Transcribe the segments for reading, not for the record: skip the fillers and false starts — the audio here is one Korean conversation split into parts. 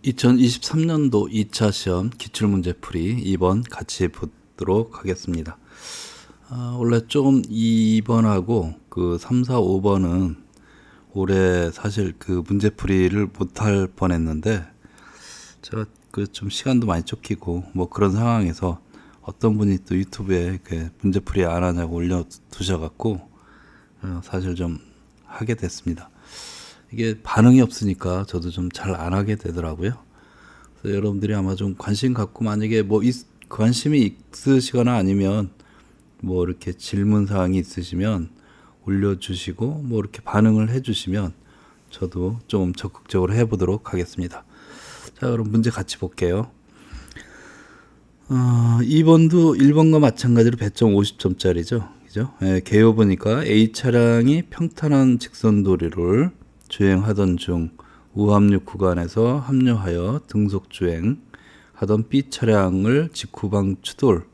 2023년도 2차 시험 기출문제풀이 2번 같이 보도록 하겠습니다. 원래 좀 2번하고 그 3, 4, 5번은 올해 사실 그 문제풀이를 못할 뻔했는데 제가 그 좀 시간도 많이 쫓기고 뭐 그런 상황에서 어떤 분이 또 유튜브에 그 문제풀이 안 하냐고 올려두셔갖고 사실 좀 하게 됐습니다. 이게 반응이 없으니까 저도 좀 잘 안 하게 되더라고요. 그래서 여러분들이 아마 좀 관심 갖고 만약에 뭐 관심이 있으시거나 아니면 뭐 이렇게 질문 사항이 있으시면 올려주시고 뭐 이렇게 반응을 해주시면 저도 좀 적극적으로 해보도록 하겠습니다. 자, 그럼 문제 같이 볼게요. 2번도 1번과 마찬가지로 배점 50점짜리죠. 그죠? 개요 보니까 A 차량이 평탄한 직선도로를 주행하던 중 우합류 구간에서 합류하여 등속 주행하던 B 차량을 직후방 추돌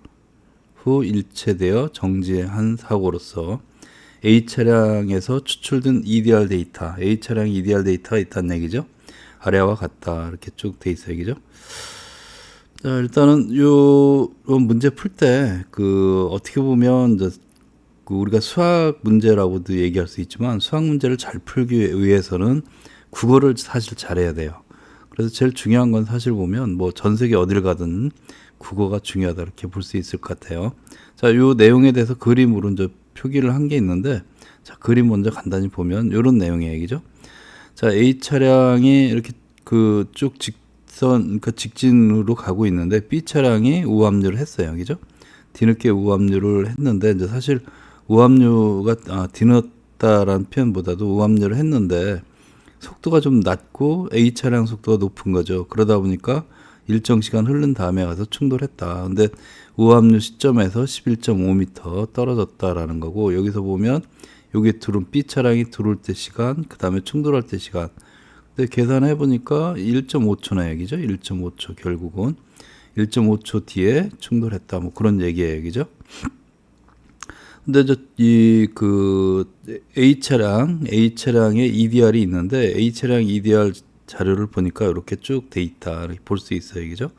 후 일체되어 정지한 사고로서 A 차량에서 추출된 EDR 데이터, A 차량 EDR 데이터가 있다는 얘기죠. 아래와 같다 이렇게 쭉 돼 있어요, 그죠? 자, 일단은 요 문제 풀 때 그 어떻게 보면 이제 그 우리가 수학 문제라고도 얘기할 수 있지만 수학 문제를 잘 풀기 위해서는 국어를 사실 잘해야 돼요. 그래서 제일 중요한 건 사실 보면 뭐 전 세계 어딜 가든 국어가 중요하다 이렇게 볼 수 있을 것 같아요. 자, 요 내용에 대해서 그림으로 이제 표기를 한 게 있는데 자, 그림 먼저 간단히 보면 요런 내용의 얘기죠. 자, A 차량이 이렇게 그 쭉 그 직진으로 가고 있는데 B 차량이 우합류를 했어요. 그죠? 뒤늦게 우합류를 했는데 이제 사실 우합류가 뒤늦다라는 표현보다도 우합류를 했는데 속도가 좀 낮고 A 차량 속도가 높은 거죠. 그러다 보니까 일정 시간 흐른 다음에 가서 충돌했다. 근데 우합류 시점에서 11.5m 떨어졌다라는 거고 여기서 보면 여기 B 차량이 들어올 때 시간, 그 다음에 충돌할 때 시간. 근데 계산해 보니까 1.5초나 얘기죠. 1.5초 결국은 1.5초 뒤에 충돌했다. 뭐 그런 얘기예요, 얘기죠. 근데 A 차량의 EDR이 있는데 A 차량 EDR 자료를 보니까 이렇게 쭉 돼 있다. 이렇게 볼 수 있어요, 얘기죠.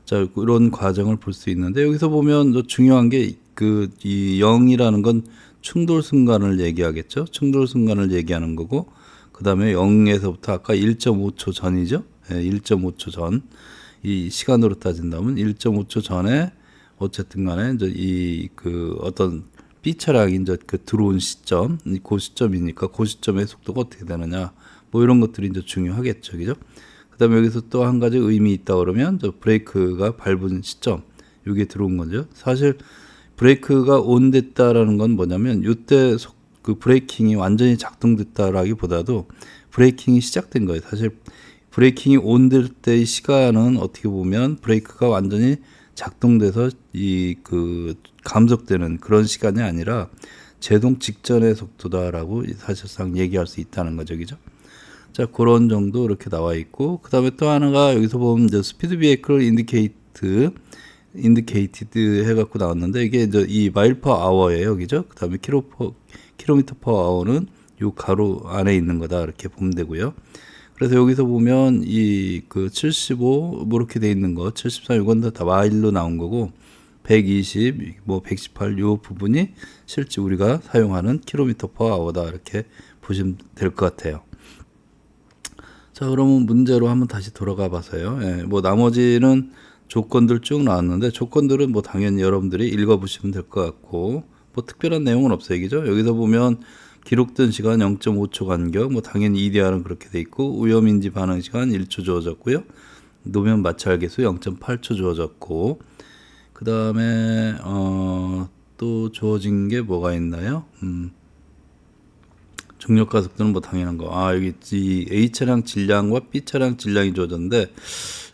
자, 이런 과정을 볼 수 있는데 여기서 보면 중요한 게 이 0이라는 건 충돌 순간을 얘기하겠죠. 충돌 순간을 얘기하는 거고 그 다음에 0에서부터 아까 1.5초 전이죠. 1.5초 전. 이 시간으로 따진다면 1.5초 전에 어쨌든 간에 이제 어떤 B 차량이 이제 들어온 시점, 그 시점이니까 그 시점의 속도가 어떻게 되느냐. 뭐 이런 것들이 이제 중요하겠죠. 그죠? 그 다음에 여기서 또 한 가지 의미 있다 그러면 브레이크가 밟은 시점. 이게 들어온 거죠. 사실 브레이크가 온 됐다라는 건 뭐냐면 이때 그 브레이킹이 완전히 작동됐다라기보다도 브레이킹이 시작된 거예요. 사실 브레이킹이 온 될 때의 시간은 어떻게 보면 브레이크가 완전히 작동돼서 감속되는 그런 시간이 아니라 제동 직전의 속도다라고 사실상 얘기할 수 있다는 거죠, 그죠? 자, 그런 정도 이렇게 나와 있고, 그 다음에 또 하나가 여기서 보면 이제 스피드 비에이크를 인디케이티드 해갖고 나왔는데 이게 이제 이 마일 퍼 아워예요, 그죠? 그 다음에 킬로미터 퍼 아워는 요 가로 안에 있는 거다 이렇게 보면 되고요. 그래서 여기서 보면 75 뭐 이렇게 돼 있는 거, 73 이건 다 마일로 나온 거고 120, 뭐 118 요 부분이 실제 우리가 사용하는 킬로미터 퍼 아워다 이렇게 보시면 될 것 같아요. 자, 그러면 문제로 한번 다시 돌아가 봐서요. 예, 뭐 나머지는 조건들 쭉 나왔는데 조건들은 뭐 당연히 여러분들이 읽어보시면 될 것 같고 뭐 특별한 내용은 없어요, 그죠? 여기서 보면 기록된 시간 0.5초 간격, 뭐 당연히 EDR은 그렇게 돼 있고 오염인지 반응 시간 1초 주어졌고요. 노면 마찰 계수 0.8초 주어졌고 그 다음에 또 주어진 게 뭐가 있나요? 중력가 속도는 뭐 당연한 거. 여기 A 차량 질량과 B 차량 질량이 주어졌는데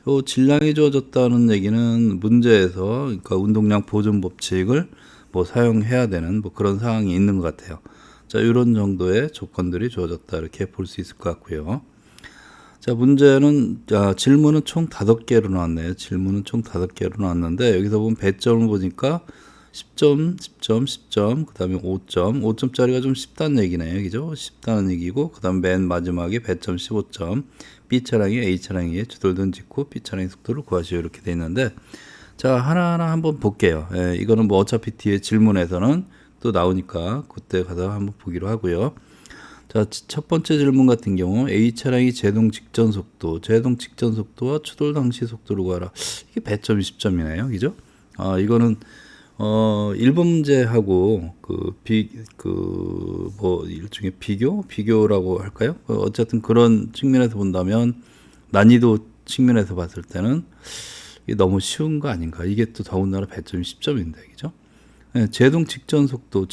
요 질량이 주어졌다는 얘기는 문제에서 그러니까 운동량 보존 법칙을 뭐 사용해야 되는 뭐 그런 상황이 있는 것 같아요. 자, 이런 정도의 조건들이 주어졌다 이렇게 볼 수 있을 것 같고요. 자, 질문은 총 5개로 나왔네요. 질문은 총 5개로 나왔는데 여기서 보면 배점을 보니까 10점, 10점, 10점, 그 다음에 5점, 5점짜리가 좀 쉽다는 얘기네요. 그죠? 쉽다는 얘기고, 그 다음 맨 마지막에 배점 15점, B차량이 A차량에 추돌등 직후 B차량의 속도를 구하시오. 이렇게 돼 있는데, 자, 하나하나 한번 볼게요. 예, 이거는 뭐 어차피 뒤에 질문에서는 또 나오니까 그때 가서 한번 보기로 하고요. 자, 첫 번째 질문 같은 경우 A차량이 제동 직전 속도와 추돌 당시 속도를 구하라. 이게 배점 20점이네요. 그죠? 아, 이거는 1번 문제하고 뭐 일종의 비교라고 할까요? 어쨌든 그런 측면에서 본다면 난이도 측면에서 봤을 때는 이게 너무 쉬운 거 아닌가? 이게 또 더군다나 배점이 10점인데, 그죠? 네, 제동 직전 속도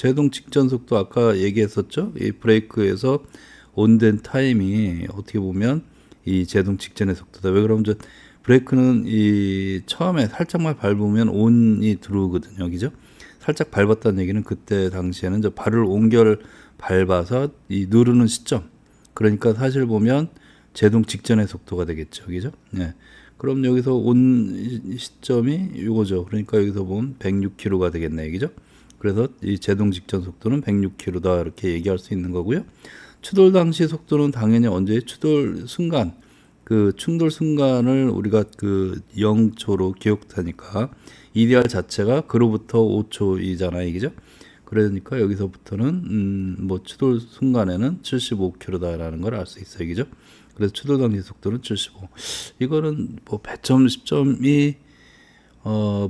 아까 얘기했었죠? 이 브레이크에서 온된 타임이 어떻게 보면 이 제동 직전의 속도다. 왜 그러면 브레이크는 이 처음에 살짝만 밟으면 온이 들어오거든요, 그죠? 살짝 밟았다는 얘기는 그때 당시에는 발을 옹결 밟아서 이 누르는 시점. 그러니까 사실 보면 제동 직전의 속도가 되겠죠, 그죠? 네. 그럼 여기서 온 시점이 이거죠. 그러니까 여기서 보면 106km가 되겠네, 그죠? 그래서 이 제동 직전 속도는 106km다 이렇게 얘기할 수 있는 거고요. 추돌 당시 속도는 당연히 언제 추돌 순간 그 충돌 순간을 우리가 0초로 기억하니까 EDR 자체가 그로부터 5초이잖아요, 그죠? 그러니까 여기서부터는 뭐 추돌 순간에는 75km다라는 걸 알 수 있어요, 그죠? 그래서 추돌 당시 속도는 75. 이거는 뭐 배점 10점이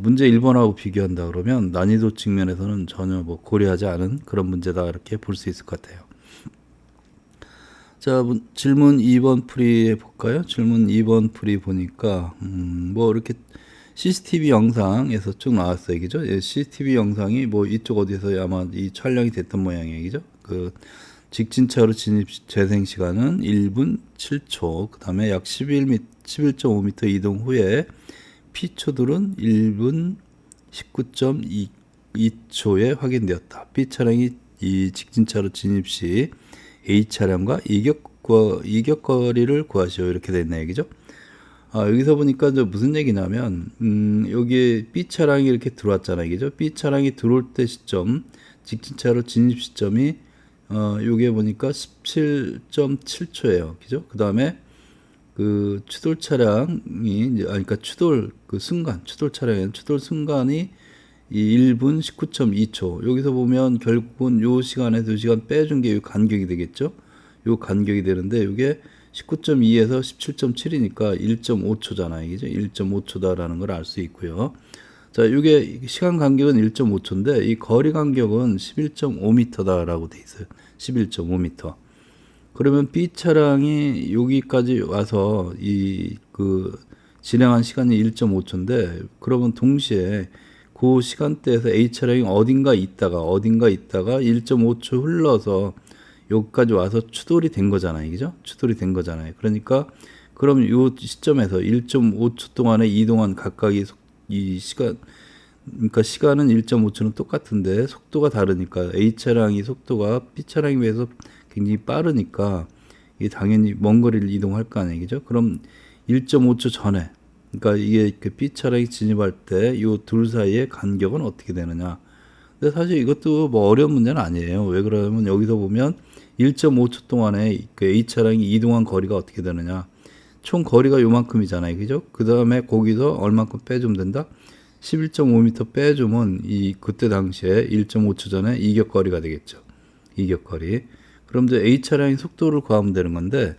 문제 1번하고 비교한다 그러면 난이도 측면에서는 전혀 뭐 고려하지 않은 그런 문제다 이렇게 볼 수 있을 것 같아요. 자, 질문 2번 풀이 해볼까요? 질문 2번 풀이 보니까 뭐 이렇게 CCTV 영상에서 쭉 나왔어요, 그죠? 예, CCTV 영상이 뭐 이쪽 어디서 아마 이 촬영이 됐던 모양이에요, 그죠? 직진차로 진입 재생 시간은 1분 7초, 그 다음에 약 11.5m 이동 후에 P초들은 1분 19.2초에 확인되었다. B차량이 이 직진차로 진입 시 A차량과 이격거리를 구하시오. 이렇게 됐네요, 그죠? 여기서 보니까 무슨 얘기냐면, 여기에 B차량이 이렇게 들어왔잖아요, 그죠? B차량이 들어올 때 시점, 직진차로 진입 시점이 요게 보니까 17.7초예요. 그죠? 그 다음에 추돌 차량이 그러니까 추돌 차량에는 추돌 순간이 이 1분 19.2초. 여기서 보면 결국은 요 시간에 2시간 빼준 게 요 간격이 되겠죠? 요 간격이 되는데 요게 19.2에서 17.7이니까 1.5초잖아요. 그죠? 1.5초다라는 걸 알 수 있고요. 자, 이게 시간 간격은 1.5초인데 이 거리 간격은 11.5m다라고 돼 있어요. 11.5m. 그러면 B 차량이 여기까지 와서 진행한 시간이 1.5초인데 그러면 동시에 그 시간대에서 A 차량이 어딘가 있다가 1.5초 흘러서 여기까지 와서 추돌이 된 거잖아요. 그죠? 추돌이 된 거잖아요. 그러니까 그럼 이 시점에서 1.5초 동안에 이동한 각각의 그러니까 시간은 1.5초는 똑같은데 속도가 다르니까 A 차량이 속도가 B 차량에 비해서 굉장히 빠르니까 이게 당연히 먼 거리를 이동할 거 아니에요, 그죠? 그럼 1.5초 전에, 그러니까 이게 B 차량이 진입할 때 이 둘 사이의 간격은 어떻게 되느냐? 근데 사실 이것도 뭐 어려운 문제는 아니에요. 왜 그러냐면 여기서 보면 1.5초 동안에 A 차량이 이동한 거리가 어떻게 되느냐? 총 거리가 요만큼이잖아요, 그죠? 그 다음에 거기서 얼만큼 빼주면 된다? 11.5m 빼주면 그때 당시에 1.5초 전에 이격거리가 되겠죠. 이격거리. 그럼 이제 A 차량의 속도를 구하면 되는 건데,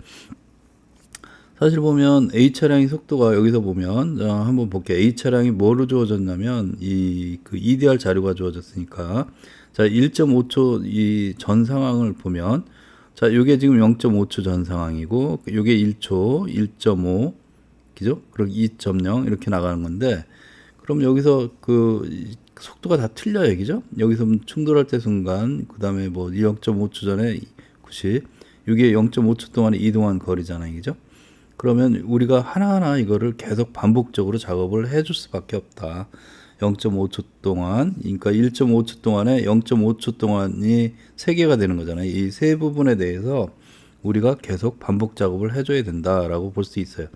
사실 보면 A 차량의 속도가 여기서 보면, 한번 볼게요. A 차량이 뭐로 주어졌냐면, EDR 자료가 주어졌으니까, 자, 1.5초 이 전 상황을 보면, 자, 요게 지금 0.5초 전 상황이고, 요게 1초, 1.5, 그죠? 그리고 2.0 이렇게 나가는 건데, 그럼 여기서 속도가 다 틀려요, 그죠? 여기서 충돌할 때 순간, 그 다음에 뭐 0.5초 전에 90, 이게 0.5초 동안에 이동한 거리잖아요, 그죠? 그러면 우리가 하나하나 이거를 계속 반복적으로 작업을 해줄 수밖에 없다. 0.5초 동안, 그러니까 1.5초 동안에 0.5초 동안이 3개가 되는 거잖아요. 이 세 부분에 대해서 우리가 계속 반복 작업을 해줘야 된다라고 볼 수 있어요.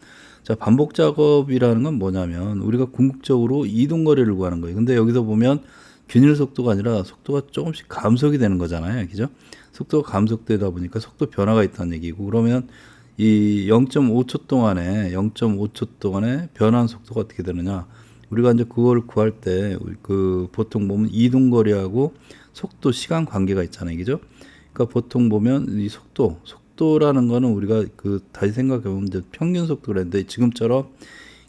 자, 반복 작업이라는 건 뭐냐면 우리가 궁극적으로 이동 거리를 구하는 거예요. 근데 여기서 보면 균일 속도가 아니라 속도가 조금씩 감속이 되는 거잖아요. 그죠? 속도가 감속되다 보니까 속도 변화가 있다는 얘기고, 그러면 이 0.5초 동안에 변화한 속도가 어떻게 되느냐? 우리가 이제 그걸 구할 때 그 보통 보면 이동거리하고 속도 시간 관계가 있잖아요. 그죠? 그러니까 보통 보면 이 속도라는 거는 우리가 그 다시 생각해 보면 이제 평균 속도를 했는데, 지금처럼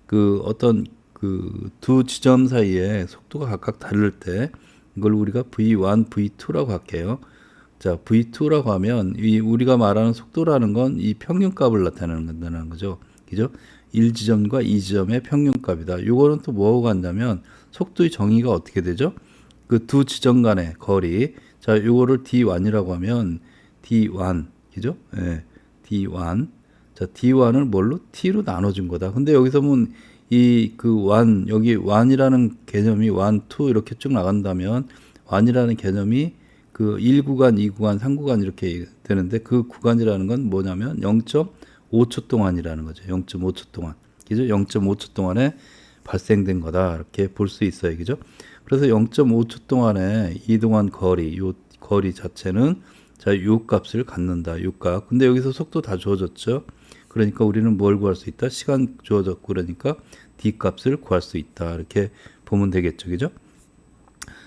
그 어떤 그 두 지점 사이에 속도가 각각 다를 때 이걸 우리가 V1, V2라고 할게요. 자, V2라고 하면 이 우리가 말하는 속도라는 건 이 평균값을 나타내는 거죠. 그죠? 1지점과 2지점의 평균값이다. 요거는 또 뭐하고 같냐면 속도의 정의가 어떻게 되죠? 그 두 지점 간의 거리. 자, 요거를 D1이라고 하면 D1. 그죠? 예. D1. 자, D1을 뭘로? T로 나눠준 거다. 근데 여기서 보면 이 그 1, 여기 1이라는 개념이 1, 2 이렇게 쭉 나간다면 1이라는 개념이 그 1구간, 2구간, 3구간 이렇게 되는데, 그 구간이라는 건 뭐냐면 0.5초 동안이라는 거죠. 0.5초 동안. 그죠? 0.5초 동안에 발생된 거다. 이렇게 볼 수 있어요. 그죠? 그래서 0.5초 동안에 이동한 거리, 요 거리 자체는 자, 요 값을 갖는다. 요 값. 근데 여기서 속도 다 주어졌죠. 그러니까 우리는 뭘 구할 수 있다? 시간 주어졌고, 그러니까 D 값을 구할 수 있다. 이렇게 보면 되겠죠. 그죠?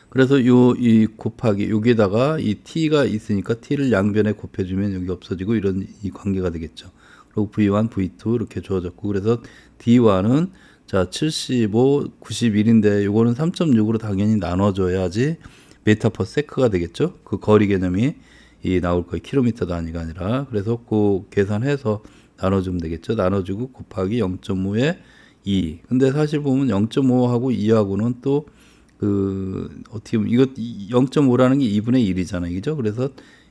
그래서 이 곱하기 여기에다가 이 t가 있으니까 t를 양변에 곱해주면 여기 없어지고 이런 이 관계가 되겠죠. 그리고 v1, v2 이렇게 주어졌고, 그래서 d1은 자 75, 91인데 요거는 3.6으로 당연히 나눠줘야지 메타 퍼 세크가 되겠죠. 그 거리 개념이 이 나올 거예요. 킬로미터 단위가 아니라. 그래서 그 계산해서 나눠주면 되겠죠. 나눠주고 곱하기 0.5에 2. 근데 사실 보면 0.5하고 2하고는 또 어떻게 보면 이것 0.5라는 게 2분의 1이잖아요. 그죠? 그래서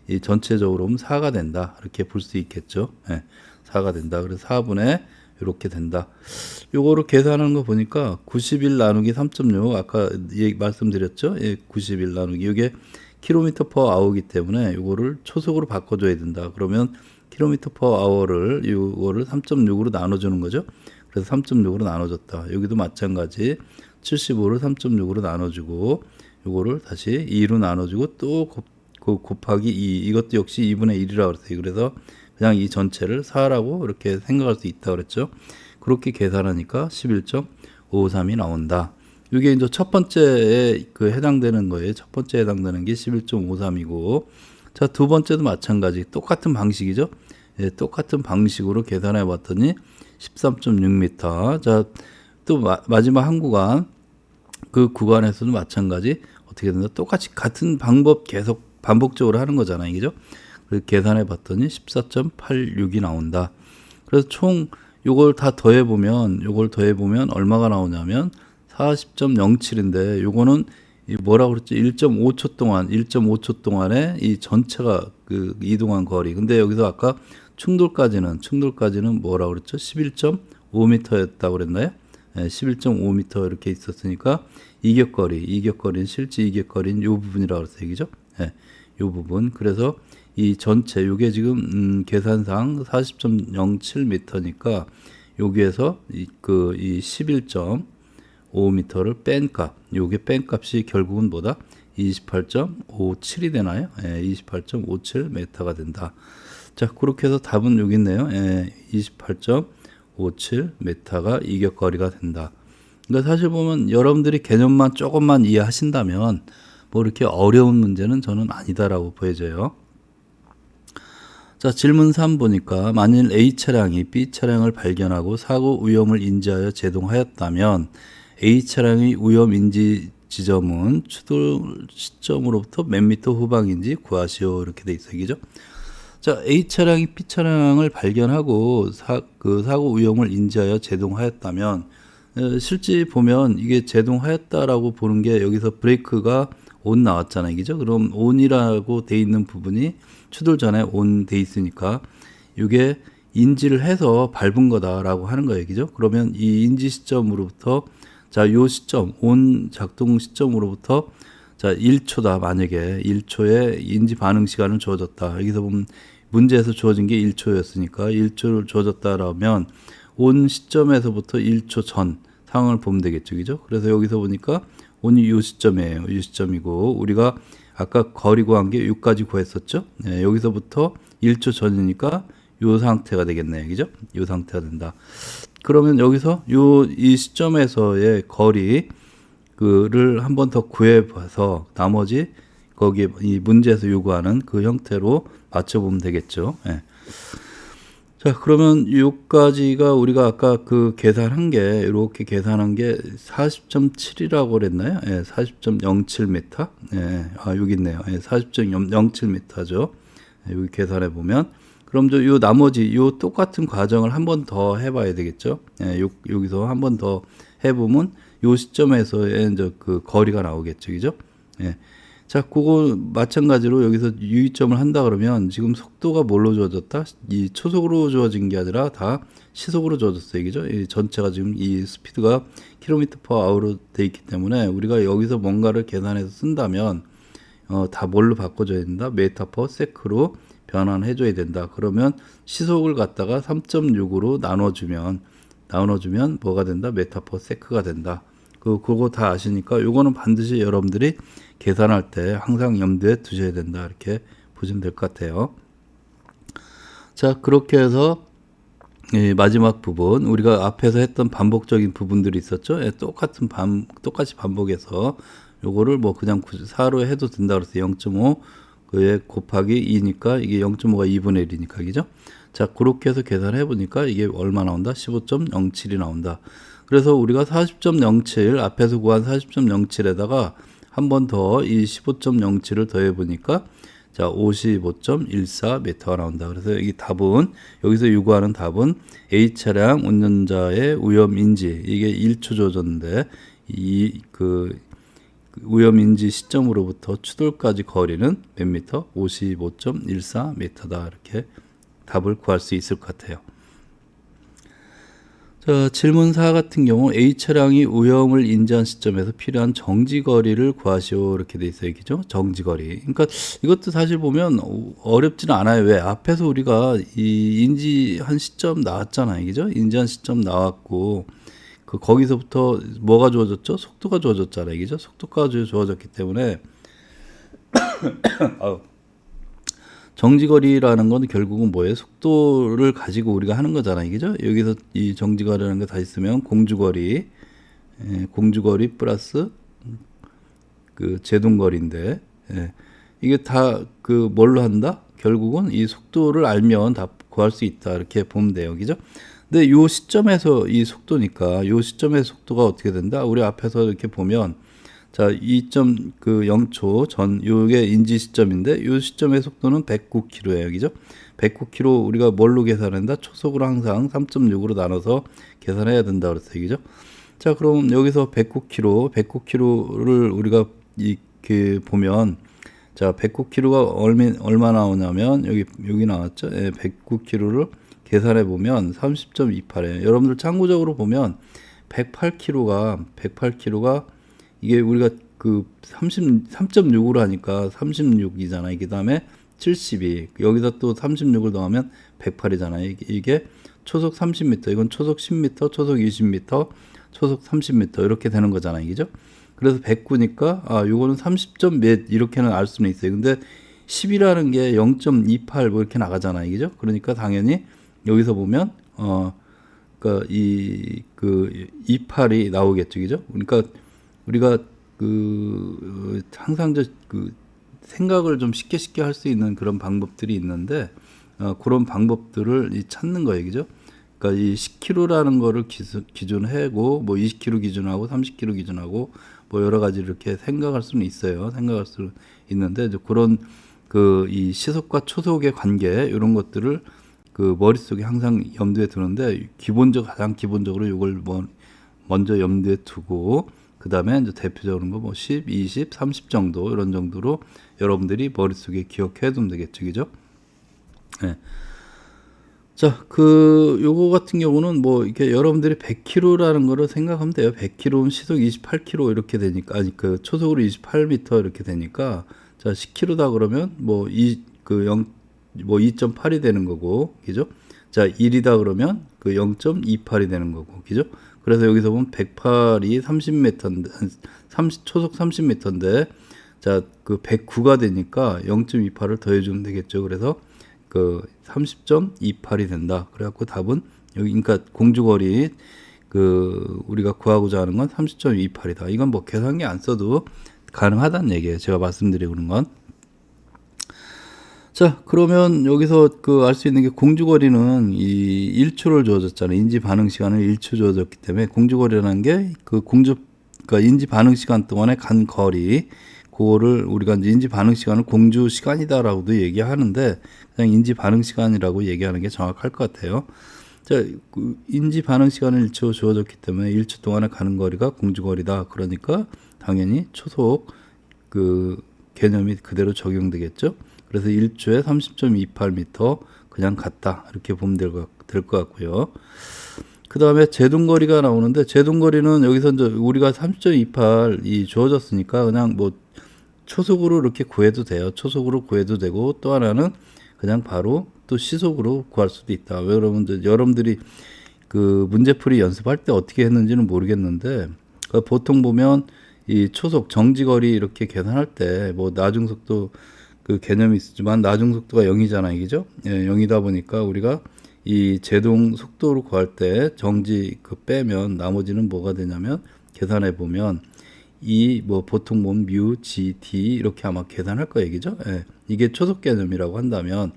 이 전체적으로 보면 4가 된다. 이렇게 볼 수 있겠죠. 네, 4가 된다. 그래서 4분의 이렇게 된다. 요거를 계산하는 거 보니까 91 나누기 3.6 아까 말씀드렸죠. 예, 91 나누기 이게 킬로미터 퍼 아워이기 때문에 요거를 초속으로 바꿔줘야 된다. 그러면 킬로미터 퍼 아워를 요거를 3.6으로 나눠주는 거죠. 그래서 3.6으로 나눠줬다. 여기도 마찬가지 75를 3.6으로 나눠주고 요거를 다시 2로 나눠주고 또 곱하기 2, 이것도 역시 2분의 1이라고 그랬어요. 그래서 그냥 이 전체를 4라고 이렇게 생각할 수 있다 그랬죠. 그렇게 계산하니까 11.53이 나온다. 이게 이제 첫 번째에 그 해당되는 거예요. 첫 번째 해당되는 게 11.53이고, 자, 두 번째도 마찬가지 똑같은 방식이죠. 예, 똑같은 방식으로 계산해 봤더니 13.6m. 자, 또 마지막 한 구간, 그 구간에서도 마찬가지 어떻게 된다? 똑같이 같은 방법 계속 반복적으로 하는 거잖아요. 그죠? 그래서 계산해 봤더니 14.86이 나온다. 그래서 총 요걸 다 더해 보면 얼마가 나오냐면 40.07인데, 요거는 뭐라고 그랬지? 1.5초 동안에 이 전체가 그 이동한 거리. 근데 여기서 아까 충돌까지는 뭐라고 그랬죠? 11.5m였다고 그랬나요? 11.5m 이렇게 있었으니까 이격거리는 실제 이격거리는 요 부분이라고 그랬어요. 그죠? 네, 요 부분. 그래서 이 전체 요게 지금 계산상 40.07m니까 여기에서 이 11.5m를 뺀 값, 요게 뺀 값이 결국은 뭐다? 28.57이 되나요? 28.57m가 된다. 자, 그렇게 해서 답은 여기 있네요. 28.57m가 이격거리가 된다. 그러니까 사실 보면 여러분들이 개념만 조금만 이해하신다면 뭐 이렇게 어려운 문제는 저는 아니다라고 보여져요. 자, 질문 3 보니까 만일 A 차량이 B 차량을 발견하고 사고 위험을 인지하여 제동하였다면 A 차량의 위험 인지 지점은 추돌 시점으로부터 몇 미터 후방인지 구하시오. 이렇게 돼 있어요. 그죠? 자, A 차량이 B 차량을 발견하고 사고 위험을 인지하여 제동하였다면, 실제 보면 이게 제동하였다라고 보는 게 여기서 브레이크가 ON 나왔잖아요. 그죠? 그럼 ON이라고 돼 있는 부분이 추돌 전에 ON 돼 있으니까 이게 인지를 해서 밟은 거다라고 하는 거예요. 그죠? 그러면 이 인지 시점으로부터 자, 요 시점, ON 작동 시점으로부터 자, 1초다. 만약에 1초의 인지 반응 시간을 주어졌다. 여기서 보면 문제에서 주어진 게 1초였으니까 1초를 주어졌다라면 ON 시점에서부터 1초 전 상황을 보면 되겠죠. 그죠? 그래서 여기서 보니까 오늘 이 시점이에요. 이 시점이고 우리가 아까 거리 구한 게 6까지 구했었죠. 네, 여기서부터 1초 전이니까 요 상태가 되겠네요. 그죠? 요 상태가 된다. 그러면 여기서 이 시점에서의 거리 그를 한 번 더 구해봐서 나머지 거기에 이 문제에서 요구하는 그 형태로 맞춰보면 되겠죠. 예. 자, 그러면 요까지가 우리가 아까 그 계산한 게 이렇게 계산한 게 40.7이라고 그랬나요? 예, 40.07m. 예, 아, 여기 있네요. 예, 40.07m죠. 예, 여기 계산해 보면 그럼 요 나머지 요 똑같은 과정을 한 번 더 해봐야 되겠죠. 예, 여기서 한 번 더 해보면 요 시점에서의 이제 그 거리가 나오겠죠, 그죠? 예. 자, 그거 마찬가지로 여기서 유의점을 한다 그러면 지금 속도가 뭘로 주어졌다? 이 초속으로 주어진 게 아니라 다 시속으로 주어졌어요, 그죠? 이 전체가 지금 이 스피드가 킬로미터 퍼 아워로 돼 있기 때문에 우리가 여기서 뭔가를 계산해서 쓴다면 다 뭘로 바꿔줘야 된다? 메타 퍼 세크로 변환해줘야 된다. 그러면 시속을 갖다가 3.6으로 나눠주면 뭐가 된다? 메타 퍼 세크가 된다. 그거 다 아시니까 요거는 반드시 여러분들이 계산할 때 항상 염두에 두셔야 된다. 이렇게 보시면 될 것 같아요. 자, 그렇게 해서 마지막 부분 우리가 앞에서 했던 반복적인 부분들이 있었죠. 예, 똑같이 반복해서 요거를 뭐 그냥 4로 해도 된다 그랬어요. 0.5 그에 곱하기 2니까 이게 0.5가 2분의 1이니까 그죠? 자, 그렇게 해서 계산해 보니까 이게 얼마 나온다? 15.07이 나온다. 그래서 우리가 40.07 앞에서 구한 40.07에다가 한 번 더 이 15.07을 더해 보니까 자 55.14m가 나온다. 그래서 이 답은 여기서 요구하는 답은 A 차량 운전자의 위험 인지 이게 1초 주어졌는데 이 위험 인지 시점으로부터 추돌까지 거리는 몇 미터? 55.14m다. 이렇게 답을 구할 수 있을 것 같아요. 자, 질문 4 같은 경우 A 차량이 위험을 인지한 시점에서 필요한 정지거리를 구하시오 이렇게 돼 있어요. 그죠? 정지거리. 그러니까 이것도 사실 보면 어렵지는 않아요. 왜? 앞에서 우리가 이 인지한 시점 나왔잖아요. 그죠? 인지한 시점 나왔고 거기서부터 뭐가 주어졌죠? 속도가 주어졌잖아요. 그죠? 속도가 주어졌기 때문에 정지거리라는 건 결국은 뭐예요? 속도를 가지고 우리가 하는 거잖아요. 그죠? 여기서 이 정지거리라는 거 다시 쓰면 공주거리 플러스 그 제동거리인데, 이게 다 뭘로 한다? 결국은 이 속도를 알면 다 구할 수 있다. 이렇게 보면 돼요. 그죠? 근데 요 시점에서 이 속도니까 요 시점의 속도가 어떻게 된다? 우리 앞에서 이렇게 보면 자, 2.0초 전 요게 인지 시점인데 요 시점의 속도는 109km예요. 그죠? 109km 우리가 뭘로 계산한다? 초속으로 항상 3.6으로 나눠서 계산해야 된다 그랬어요. 그죠? 자, 그럼 여기서 109km를 우리가 이렇게 보면 자, 109km가 얼마 나오냐면 여기 나왔죠? 예, 109km를 계산해 보면 30.28이에요. 여러분들 참고적으로 보면 108km가 이게 우리가 3.6으로 하니까 36이잖아요. 그 다음에 72. 여기다 또 36을 더하면 108이잖아요. 이게 초속 30m, 이건 초속 10m, 초속 20m, 초속 30m 이렇게 되는 거잖아요. 그죠? 그래서 109니까 요거는 30점 몇 이렇게는 알 수는 있어요. 근데 10이라는 게 0.28 뭐 이렇게 나가잖아요. 그죠? 그러니까 당연히 여기서 보면 그러니까 28이 나오겠죠. 그죠? 그러니까 우리가 항상 생각을 좀 쉽게 할 수 있는 그런 방법들이 있는데 그런 방법들을 찾는 거예요. 그죠? 그러니까 이 10km라는 거를 기준하고 뭐 20km 기준하고 30km 기준하고 뭐 여러 가지 이렇게 생각할 수는 있어요. 생각할 수 있는데 이제 그런 이 시속과 초속의 관계 이런 것들을 머릿속에 항상 염두에 두는데 가장 기본적으로 이걸 먼저 염두에 두고 그 다음에 이제 대표적으로 뭐 10, 20, 30 정도 이런 정도로 여러분들이 머릿속에 기억해 두면 되겠죠. 그죠? 네. 자, 요거 같은 경우는 뭐 이렇게 여러분들이 100km라는 거를 생각하면 돼요. 100km면 시속 28km 이렇게 되니까 초속으로 28m 이렇게 되니까 자, 10km다 그러면 뭐 2.8이 되는 거고. 그죠? 자, 1이다 그러면 그 0.28이 되는 거고, 그죠? 그래서 여기서 보면 108이 30m인데, 초속 30m인데, 자, 그 109가 되니까 0.28을 더해주면 되겠죠. 그래서 그 30.28이 된다. 그래갖고 답은 여기, 그러니까 공주거리, 그 우리가 구하고자 하는 건 30.28이다. 이건 뭐 계산기 안 써도 가능하다는 얘기예요. 제가 말씀드리고 있는 건. 자, 그러면 여기서 그 알 수 있는 게 공주거리는 이 1초를 주어졌잖아요. 인지 반응 시간을 1초 주어졌기 때문에 공주거리라는 게 그 그러니까 인지 반응 시간 동안에 간 거리, 그거를 우리가 이제 인지 반응 시간을 공주 시간이다라고도 얘기하는데 그냥 인지 반응 시간이라고 얘기하는 게 정확할 것 같아요. 자, 그 인지 반응 시간을 1초 주어졌기 때문에 1초 동안에 가는 거리가 공주거리다. 그러니까 당연히 초속 그 개념이 그대로 적용되겠죠. 그래서 1초에 30.28m 그냥 같다. 이렇게 보면 될 것 같고요. 그 다음에 제동거리가 나오는데, 제동거리는 여기서 이제 우리가 30.28이 주어졌으니까 그냥 뭐 초속으로 이렇게 구해도 돼요. 초속으로 구해도 되고, 또 하나는 그냥 바로 또 시속으로 구할 수도 있다. 왜 그러면 이제 여러분들이 그 문제풀이 연습할 때 어떻게 했는지는 모르겠는데, 보통 보면 이 초속 정지거리 이렇게 계산할 때 뭐 나중속도 그 개념이 있지만 나중속도가 0이잖아요. 그죠? 예, 0이다 보니까 우리가 이 제동 속도를 구할 때 정지 그 빼면 나머지는 뭐가 되냐면 계산해 보면 이 뭐 보통 보면 뮤, g, d 이렇게 아마 계산할 거예요. 그죠? 예, 이게 초속 개념이라고 한다면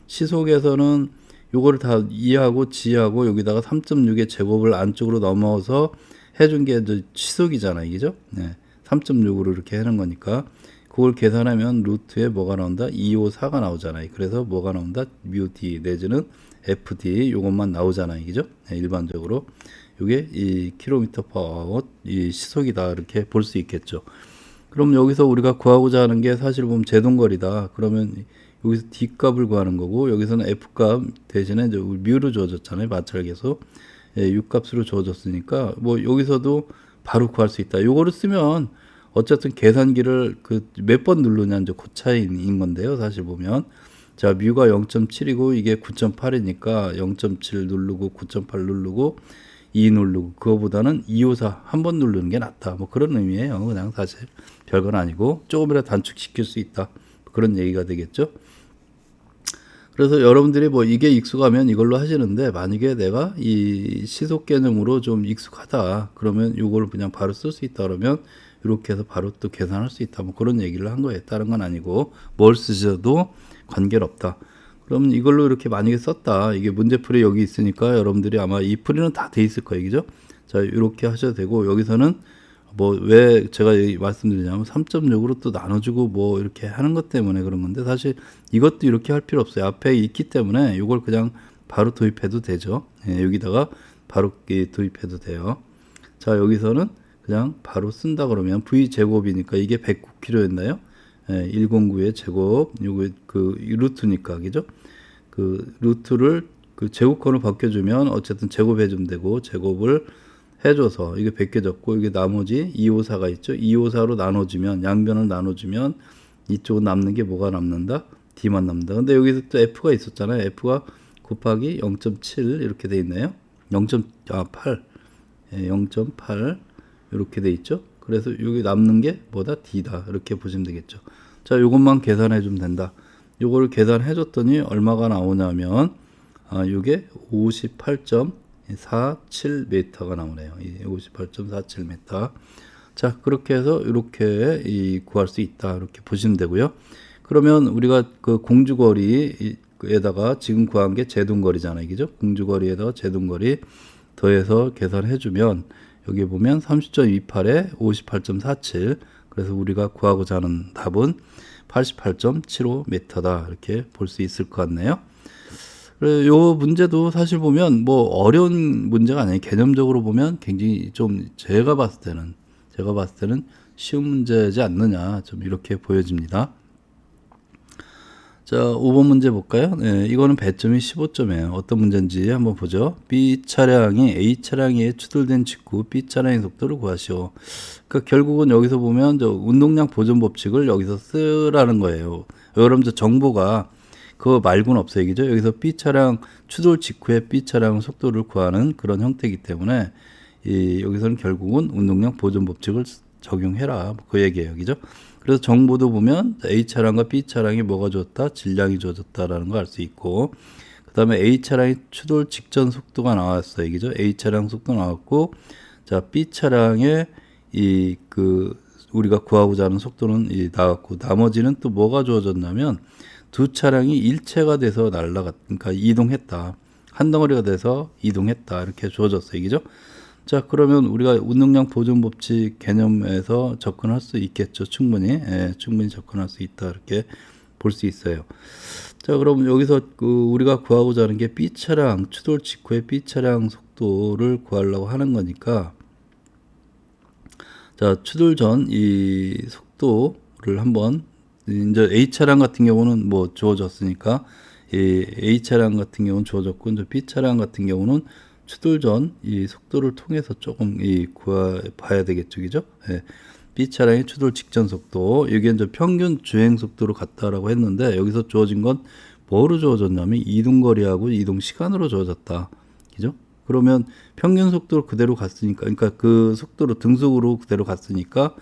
시속에서는 요거를 다 이하고 g하고 여기다가 3.6의 제곱을 안쪽으로 넘어서 해준 게 시속이잖아요. 그죠? 예, 3.6으로 이렇게 하는 거니까 그걸 계산하면 루트에 뭐가 나온다? 254가 나오잖아요. 그래서 뭐가 나온다? 뮤 d 내지는 fd 요것만 나오잖아요. 그죠? 네, 일반적으로 요게 이 킬로미터 퍼 아워 이 시속이다. 이렇게 볼 수 있겠죠. 그럼 여기서 우리가 구하고자 하는 게 사실 보면 제동거리다. 그러면 여기서 d 값을 구하는 거고 여기서는 f 값 대신에 이제 뮤로 주어졌잖아요. 마찰계수. 예, 6값으로 주어졌으니까 뭐 여기서도 바로 구할 수 있다. 요거를 쓰면 어쨌든 계산기를 그 몇 번 누르냐 이제 그 차이인 건데요. 사실 보면 자 뮤가 0.7이고 이게 9.8이니까 0.7 누르고 9.8 누르고 2 누르고 그거보다는 254 한 번 누르는 게 낫다. 뭐 그런 의미예요. 그냥 사실 별건 아니고 조금이라도 단축시킬 수 있다. 그런 얘기가 되겠죠. 그래서 여러분들이 뭐 이게 익숙하면 이걸로 하시는데 만약에 내가 이 시속 개념으로 좀 익숙하다 그러면 이걸 그냥 바로 쓸 수 있다 그러면 이렇게 해서 바로 또 계산할 수 있다 뭐 그런 얘기를 한 거예요. 다른 건 아니고 뭘 쓰셔도 관계는 없다. 그럼 이걸로 이렇게 만약에 썼다. 이게 문제풀이 여기 있으니까 여러분들이 아마 이 풀이는 다 돼 있을 거예요. 그죠? 자 이렇게 하셔도 되고 여기서는 뭐 왜 제가 말씀드리냐면 3.6으로 또 나눠주고 뭐 이렇게 하는 것 때문에 그런 건데 사실 이것도 이렇게 할 필요 없어요. 앞에 있기 때문에 이걸 그냥 바로 도입해도 되죠. 예, 여기다가 바로 도입해도 돼요. 자 여기서는 그냥 바로 쓴다 그러면 v 제곱이니까 이게 109kg였나요? 예, 109의 제곱 요거 그 루트니까 그죠? 그 루트를 그 제곱권을 바뀌어주면 어쨌든 제곱해주면 되고 제곱을 해줘서 이게 벗겨졌고 이게 나머지 254가 있죠. 254로 나눠주면 양변을 나눠주면 이쪽은 남는 게 뭐가 남는다? D만 남는다. 근데 여기서 또 F가 있었잖아요. F가 곱하기 0.7 이렇게 돼 있나요? 0.8 예, 0.8 이렇게 돼 있죠. 그래서 여기 남는 게 뭐다? D다. 이렇게 보시면 되겠죠. 자, 요것만 계산해 주면 된다. 요거를 계산해 줬더니 얼마가 나오냐면 요게 58.47m가 나오네요. 58.47m. 자, 그렇게 해서 이렇게 구할 수 있다. 이렇게 보시면 되고요. 그러면 우리가 그 공주거리에다가 지금 구한 게 제동거리잖아요. 그죠? 공주거리에다가 제동거리 더해서 계산해 주면 여기 보면 30.28에 58.47 그래서 우리가 구하고자 하는 답은 88.75m다. 이렇게 볼 수 있을 것 같네요. 요 문제도 사실 보면 뭐 어려운 문제가 아니에요. 개념적으로 보면 굉장히 좀 제가 봤을 때는 쉬운 문제지 않느냐 좀 이렇게 보여집니다. 자, 5번 문제 볼까요? 네, 이거는 배점이 15점이에요. 어떤 문제인지 한번 보죠. B 차량이 A 차량에 추돌된 직후 B 차량의 속도를 구하시오. 그러니까 결국은 여기서 보면 저 운동량 보존 법칙을 여기서 쓰라는 거예요. 여러분들 정보가 그거 말고는 없어요. 얘기죠. 여기서 B 차량 추돌 직후에 B 차량 속도를 구하는 그런 형태이기 때문에 여기서는 결국은 운동량 보존 법칙을 적용해라. 그 얘기예요. 그죠? 그래서 정보도 보면 A 차량과 B 차량이 뭐가 주었다? 질량이 주어졌다라는 걸 알 수 있고, 그 다음에 A 차량이 추돌 직전 속도가 나왔어요. 그죠? A 차량 속도 나왔고, 자, B 차량의 우리가 구하고자 하는 속도는 나왔고, 나머지는 또 뭐가 주어졌냐면, 두 차량이 일체가 돼서 그러니까 이동했다. 한 덩어리가 돼서 이동했다. 이렇게 주어졌어요. 그죠? 자, 그러면 우리가 운동량 보존 법칙 개념에서 접근할 수 있겠죠. 충분히. 충분히 접근할 수 있다. 이렇게 볼 수 있어요. 자, 그럼 여기서 우리가 구하고자 하는 게 B 차량, 추돌 직후에 B 차량 속도를 구하려고 하는 거니까, 자, 추돌 전 이 속도를 한번, 이제 A 차량 같은 경우는 뭐 주어졌으니까, A 차량 같은 경우는 주어졌고, 이제 B 차량 같은 경우는 추돌 전 이 속도를 통해서 조금 봐야 되겠죠, 그죠? B 차량의 추돌 직전 속도, 여기 이제 평균 주행 속도로 갔다라고 했는데, 여기서 주어진 건 뭐로 주어졌냐면 이동거리하고 이동 시간으로 주어졌다, 그죠? 그러면 평균 속도로 그대로 갔으니까, 그러니까 그 속도로 등속으로 그대로 갔으니까,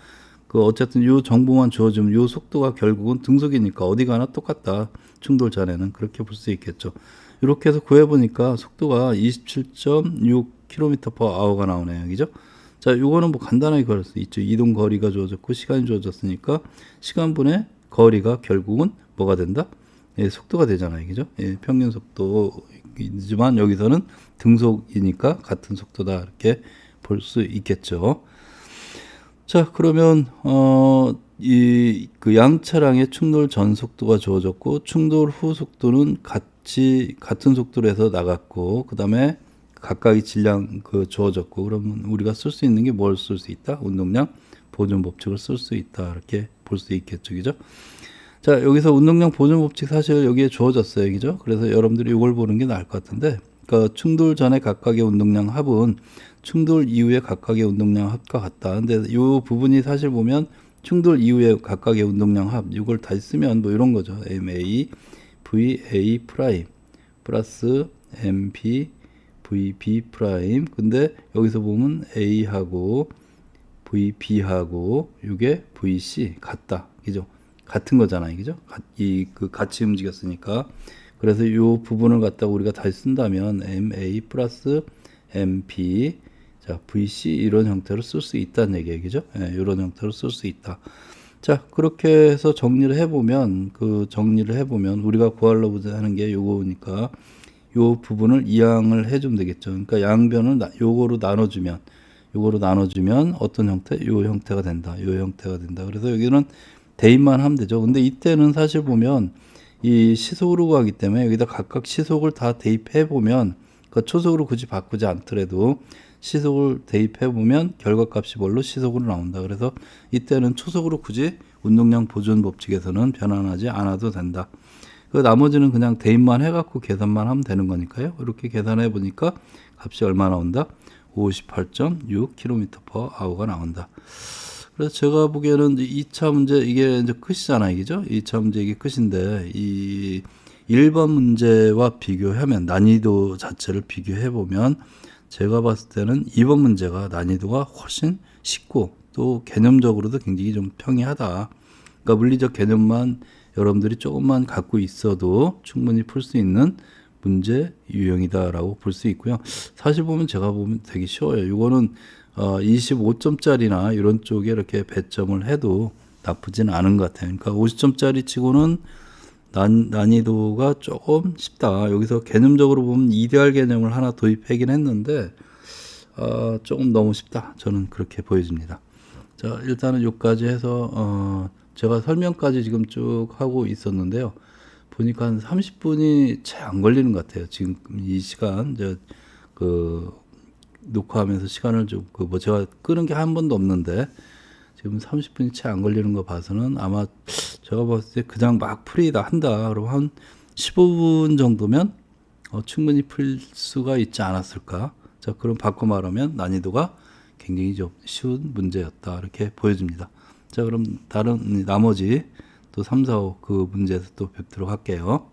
어쨌든 요 정보만 주어지면 요 속도가 결국은 등속이니까 어디 가나 똑같다. 충돌 전에는 그렇게 볼 수 있겠죠. 이렇게 해서 구해보니까 속도가 27.6km/h가 나오네요. 그죠? 자, 요거는 뭐 간단하게 그럴 수 있죠. 이동 거리가 주어졌고 시간이 주어졌으니까 시간분의 거리가 결국은 뭐가 된다? 속도가 되잖아요. 그죠? 평균 속도이지만 여기서는 등속이니까 같은 속도다. 이렇게 볼 수 있겠죠. 자, 그러면 양 차량의 충돌 전 속도가 주어졌고 충돌 후 속도는 같은 속도로 해서 나갔고, 그 다음에 각각의 질량 주어졌고, 그러면 우리가 쓸 수 있는 게 뭘 쓸 수 있다? 운동량 보존 법칙을 쓸 수 있다. 이렇게 볼 수 있겠죠. 그죠? 자, 여기서 운동량 보존 법칙 사실 여기에 주어졌어요. 그죠? 그래서 여러분들이 이걸 보는 게 나을 것 같은데, 그러니까 충돌 전에 각각의 운동량 합은 충돌 이후에 각각의 운동량 합과 같다. 근데 이 부분이 사실 보면 충돌 이후에 각각의 운동량 합, 이걸 다시 쓰면 뭐 이런 거죠. MA, VA 프라임 플러스 MP, VB 프라임. 근데 여기서 보면 A하고 VB하고 이게 VC 같다. 그죠? 같은 거잖아요. 그죠? 같이 움직였으니까. 그래서 이 부분을 갖다가 우리가 다시 쓴다면 MA 플러스 MP, 자, VC 이런 형태로 쓸 수 있다는 얘기예요. 그죠? 이런 형태로 쓸 수 있다. 자, 그렇게 해서 정리를 해보면 우리가 구하려고 하는 게 요거니까 요 부분을 이항을 해주면 되겠죠. 그러니까 양변을 요거로 나눠주면 어떤 형태? 요 형태가 된다. 그래서 여기는 대입만 하면 되죠. 근데 이때는 사실 보면 이 시속으로 가기 때문에 여기다 각각 시속을 다 대입해 보면, 그러니까 초속으로 굳이 바꾸지 않더라도 시속을 대입해 보면 결과값이 뭘로 시속으로 나온다. 그래서 이때는 초속으로 굳이 운동량 보존 법칙에서는 변환하지 않아도 된다. 그 나머지는 그냥 대입만 해갖고 계산만 하면 되는 거니까요. 이렇게 계산해 보니까 값이 얼마 나온다? 58.6km/h가 나온다. 그래서 제가 보기에는 2차 문제 이게 이제 끝이잖아요. 그죠? 2차 문제 이게 끝인데, 이 1번 문제와 비교하면, 난이도 자체를 비교해 보면, 제가 봤을 때는 2번 문제가 난이도가 훨씬 쉽고, 또 개념적으로도 굉장히 좀 평이하다. 그러니까 물리적 개념만 여러분들이 조금만 갖고 있어도 충분히 풀 수 있는 문제 유형이다라고 볼 수 있고요. 사실 제가 보면 되게 쉬워요. 이거는 25점짜리나 이런 쪽에 이렇게 배점을 해도 나쁘진 않은 것 같아요. 그러니까 50점짜리 치고는 난이도가 조금 쉽다. 여기서 개념적으로 보면 이데알 개념을 하나 도입하긴 했는데 조금 너무 쉽다. 저는 그렇게 보여집니다. 자, 일단은 여기까지 해서 제가 설명까지 지금 쭉 하고 있었는데요. 보니까 한 30분이 채 안 걸리는 것 같아요. 지금 이 시간 녹화하면서 시간을 좀 제가 끄는 게 한 번도 없는데 지금 30분이 채 안 걸리는 거 봐서는 아마 제가 봤을 때 그냥 막 풀이다 한다. 그럼 한 15분 정도면 충분히 풀 수가 있지 않았을까. 자, 그럼 바꿔 말하면 난이도가 굉장히 좀 쉬운 문제였다. 이렇게 보여집니다. 자, 그럼 나머지 또 3, 4, 5 그 문제에서 또 뵙도록 할게요.